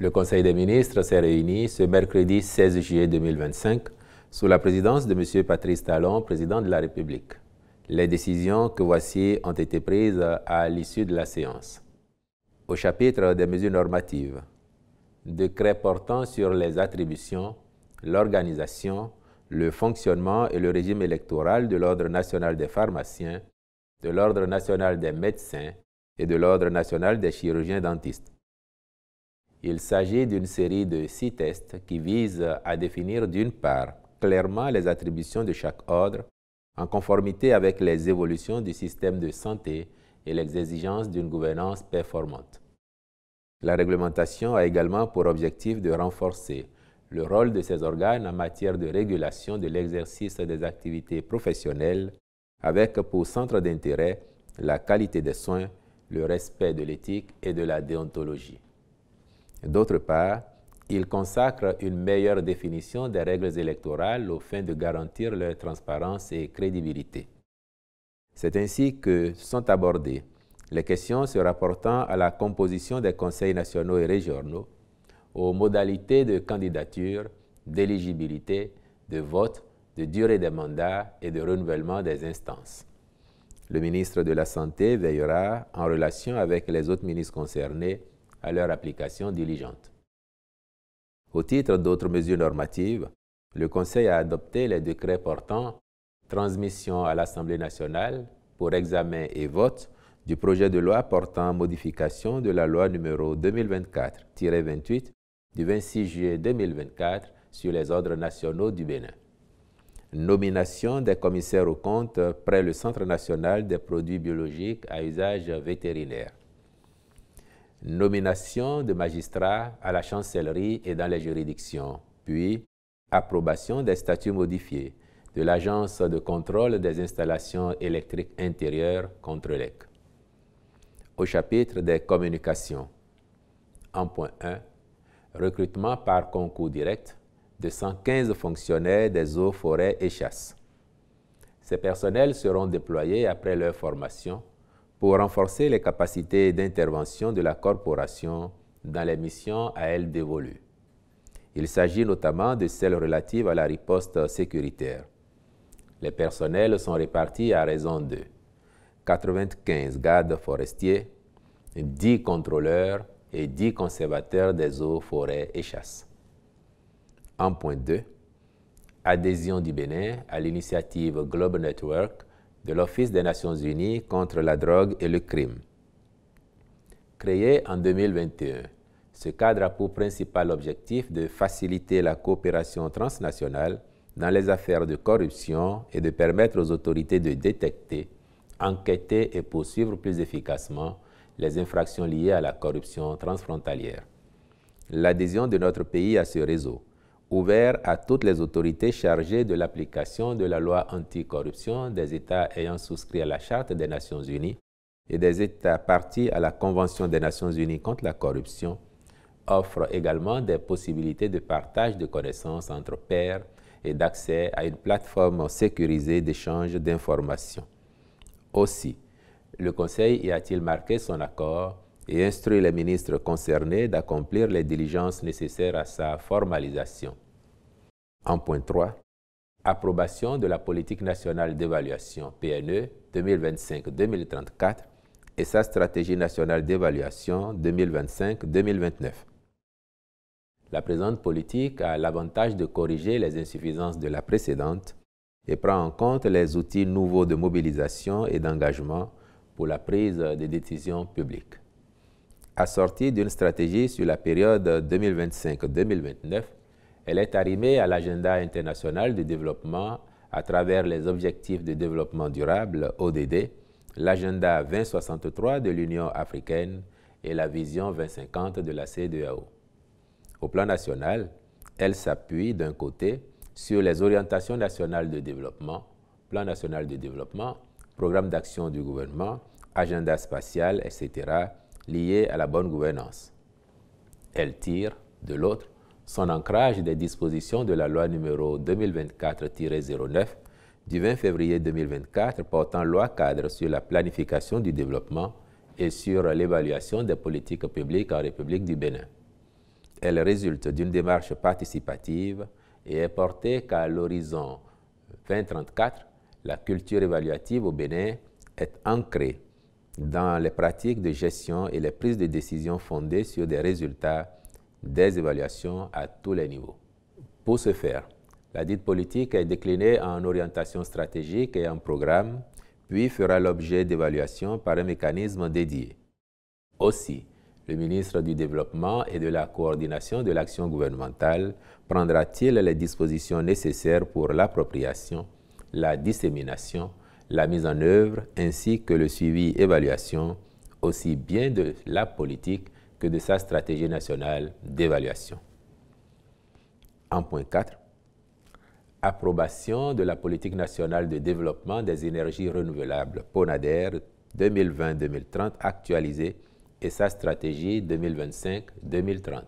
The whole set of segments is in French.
Le Conseil des ministres s'est réuni ce mercredi 16 juillet 2025 sous la présidence de M. Patrice Talon, président de la République. Les décisions que voici ont été prises à l'issue de la séance. Au chapitre des mesures normatives, décret portant sur les attributions, l'organisation, le fonctionnement et le régime électoral de l'Ordre national des pharmaciens, de l'Ordre national des médecins et de l'Ordre national des chirurgiens dentistes. Il s'agit d'une série de 6 tests qui visent à définir d'une part clairement les attributions de chaque ordre en conformité avec les évolutions du système de santé et les exigences d'une gouvernance performante. La réglementation a également pour objectif de renforcer le rôle de ces organes en matière de régulation de l'exercice des activités professionnelles avec pour centre d'intérêt la qualité des soins, le respect de l'éthique et de la déontologie. D'autre part, il consacre une meilleure définition des règles électorales aux fins de garantir leur transparence et crédibilité. C'est ainsi que sont abordées les questions se rapportant à la composition des conseils nationaux et régionaux, aux modalités de candidature, d'éligibilité, de vote, de durée des mandats et de renouvellement des instances. Le ministre de la Santé veillera, en relation avec les autres ministres concernés, à leur application diligente. Au titre d'autres mesures normatives, le Conseil a adopté les décrets portant transmission à l'Assemblée nationale pour examen et vote du projet de loi portant modification de la loi numéro 2024-28 du 26 juillet 2024 sur les ordres nationaux du Bénin. Nomination des commissaires aux comptes près le Centre national des produits biologiques à usage vétérinaire. Nomination de magistrats à la chancellerie et dans les juridictions, puis approbation des statuts modifiés de l'Agence de contrôle des installations électriques intérieures Contrelec. Au chapitre des communications, en point 1, recrutement par concours direct de 115 fonctionnaires des eaux, forêts et chasses. Ces personnels seront déployés après leur formation pour renforcer les capacités d'intervention de la corporation dans les missions à elle dévolues. Il s'agit notamment de celles relatives à la riposte sécuritaire. Les personnels sont répartis à raison de 95 gardes forestiers, 10 contrôleurs et 10 conservateurs des eaux, forêts et chasses. En point 2, adhésion du Bénin à l'initiative Global Network de l'Office des Nations Unies contre la drogue et le crime. Créé en 2021, ce cadre a pour principal objectif de faciliter la coopération transnationale dans les affaires de corruption et de permettre aux autorités de détecter, enquêter et poursuivre plus efficacement les infractions liées à la corruption transfrontalière. L'adhésion de notre pays à ce réseau, ouvert à toutes les autorités chargées de l'application de la loi anticorruption des États ayant souscrit à la Charte des Nations Unies et des États partis à la Convention des Nations Unies contre la corruption, offre également des possibilités de partage de connaissances entre pairs et d'accès à une plateforme sécurisée d'échange d'informations. Aussi, le Conseil y a-t-il marqué son accord et instruit les ministres concernés d'accomplir les diligences nécessaires à sa formalisation. En point 3, approbation de la politique nationale d'évaluation PNE 2025-2034 et sa stratégie nationale d'évaluation 2025-2029. La présente politique a l'avantage de corriger les insuffisances de la précédente et prend en compte les outils nouveaux de mobilisation et d'engagement pour la prise des décisions publiques. Assortie d'une stratégie sur la période 2025-2029, elle est arrimée à l'agenda international de développement à travers les objectifs de développement durable, ODD, l'agenda 2063 de l'Union africaine et la vision 2050 de la CEDEAO. Au plan national, elle s'appuie d'un côté sur les orientations nationales de développement, plan national de développement, programme d'action du gouvernement, agenda spatial, etc., liés à la bonne gouvernance. Elle tire, de l'autre, son ancrage des dispositions de la loi numéro 2024-09 du 20 février 2024 portant loi cadre sur la planification du développement et sur l'évaluation des politiques publiques en République du Bénin. Elle résulte d'une démarche participative et est portée qu'à l'horizon 2034, la culture évaluative au Bénin est ancrée dans les pratiques de gestion et les prises de décision fondées sur des résultats des évaluations à tous les niveaux. Pour ce faire, la dite politique est déclinée en orientation stratégique et en programme, puis fera l'objet d'évaluation par un mécanisme dédié. Aussi, le ministre du Développement et de la Coordination de l'action gouvernementale prendra-t-il les dispositions nécessaires pour l'appropriation, la dissémination, la mise en œuvre ainsi que le suivi-évaluation, aussi bien de la politique que de sa stratégie nationale d'évaluation. En point 4, approbation de la politique nationale de développement des énergies renouvelables PONADER 2020-2030 actualisée et sa stratégie 2025-2030.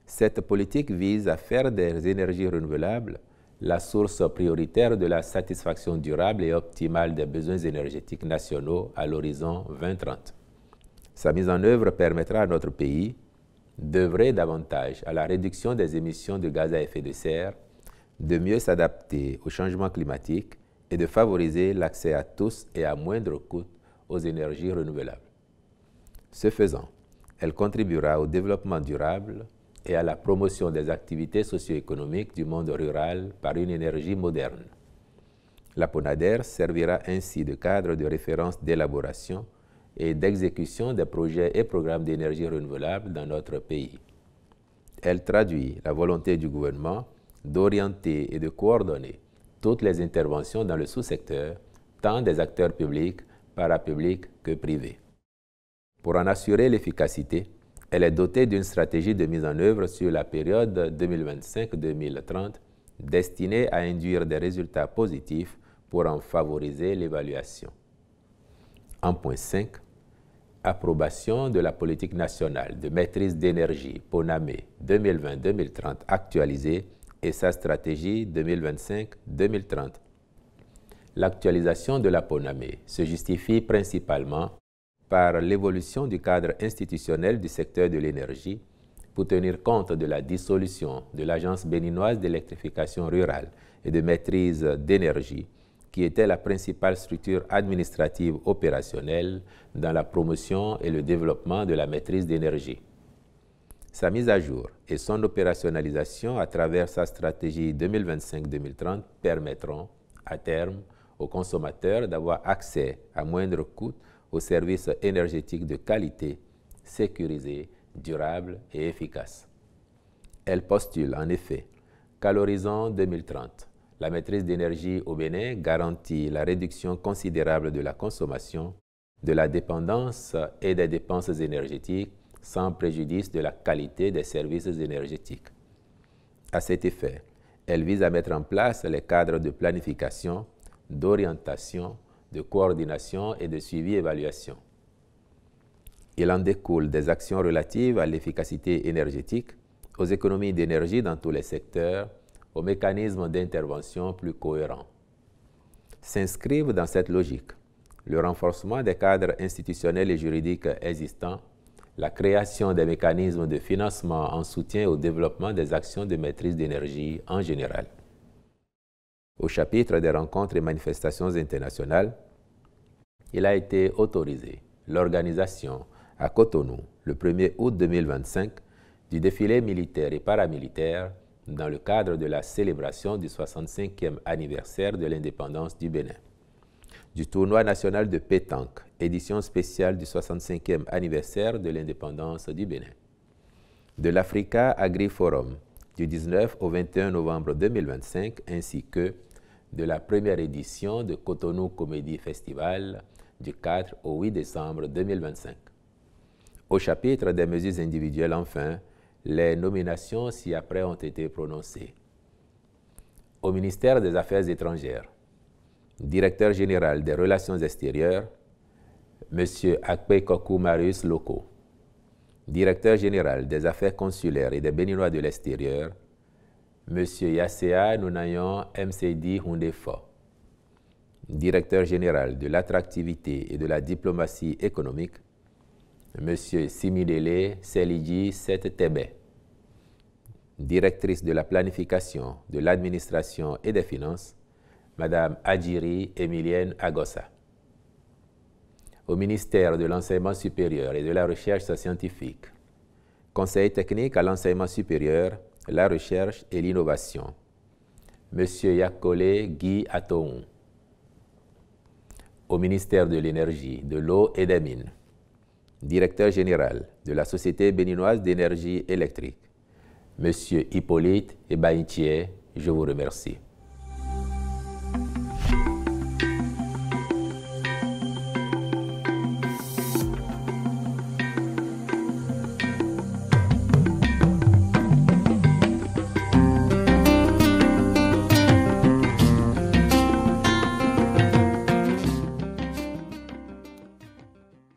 Cette politique vise à faire des énergies renouvelables la source prioritaire de la satisfaction durable et optimale des besoins énergétiques nationaux à l'horizon 2030. Sa mise en œuvre permettra à notre pays d'œuvrer davantage à la réduction des émissions de gaz à effet de serre, de mieux s'adapter au changement climatique et de favoriser l'accès à tous et à moindre coût aux énergies renouvelables. Ce faisant, elle contribuera au développement durable et à la promotion des activités socio-économiques du monde rural par une énergie moderne. La PONADER servira ainsi de cadre de référence d'élaboration et d'exécution des projets et programmes d'énergie renouvelable dans notre pays. Elle traduit la volonté du gouvernement d'orienter et de coordonner toutes les interventions dans le sous-secteur, tant des acteurs publics, parapublics que privés. Pour en assurer l'efficacité, elle est dotée d'une stratégie de mise en œuvre sur la période 2025-2030 destinée à induire des résultats positifs pour en favoriser l'évaluation. En point 5, approbation de la politique nationale de maîtrise d'énergie PONAME 2020-2030 actualisée et sa stratégie 2025-2030. L'actualisation de la PONAME se justifie principalement par l'évolution du cadre institutionnel du secteur de l'énergie pour tenir compte de la dissolution de l'Agence béninoise d'électrification rurale et de maîtrise d'énergie, qui était la principale structure administrative opérationnelle dans la promotion et le développement de la maîtrise d'énergie. Sa mise à jour et son opérationnalisation à travers sa stratégie 2025-2030 permettront, à terme, aux consommateurs d'avoir accès à moindre coût aux services énergétiques de qualité, sécurisés, durables et efficaces. Elle postule en effet qu'à l'horizon 2030, la maîtrise d'énergie au Bénin garantit la réduction considérable de la consommation, de la dépendance et des dépenses énergétiques sans préjudice de la qualité des services énergétiques. À cet effet, elle vise à mettre en place les cadres de planification, d'orientation, de coordination et de suivi-évaluation. Il en découle des actions relatives à l'efficacité énergétique, aux économies d'énergie dans tous les secteurs, aux mécanismes d'intervention plus cohérents. S'inscrivent dans cette logique le renforcement des cadres institutionnels et juridiques existants, la création des mécanismes de financement en soutien au développement des actions de maîtrise d'énergie en général. Au chapitre des rencontres et manifestations internationales, il a été autorisé l'organisation à Cotonou, le 1er août 2025, du défilé militaire et paramilitaire dans le cadre de la célébration du 65e anniversaire de l'indépendance du Bénin, du tournoi national de pétanque, édition spéciale du 65e anniversaire de l'indépendance du Bénin, de l'Africa Agri-Forum du 19 au 21 novembre 2025, ainsi que de la première édition de Cotonou Comedy Festival du 4 au 8 décembre 2025. Au chapitre des mesures individuelles, enfin, les nominations ci-après ont été prononcées. Au ministère des Affaires étrangères, directeur général des Relations extérieures, M. Akpekoku Marius Loko, directeur général des Affaires consulaires et des Béninois de l'extérieur, M. Yassea Nunayon MCD Hundefo, directeur général de l'attractivité et de la diplomatie économique, M. Simidele Selidji Settebe, directrice de la planification, de l'administration et des finances, Madame Adjiri Emilienne Agossa. Au ministère de l'Enseignement supérieur et de la Recherche scientifique, Conseil technique à l'enseignement supérieur, la recherche et l'innovation, Monsieur Yakole Guy Atoun. Au ministère de l'Énergie, de l'Eau et des Mines, Directeur général de la Société béninoise d'énergie électrique, Monsieur Hippolyte Ebaïtier, je vous remercie.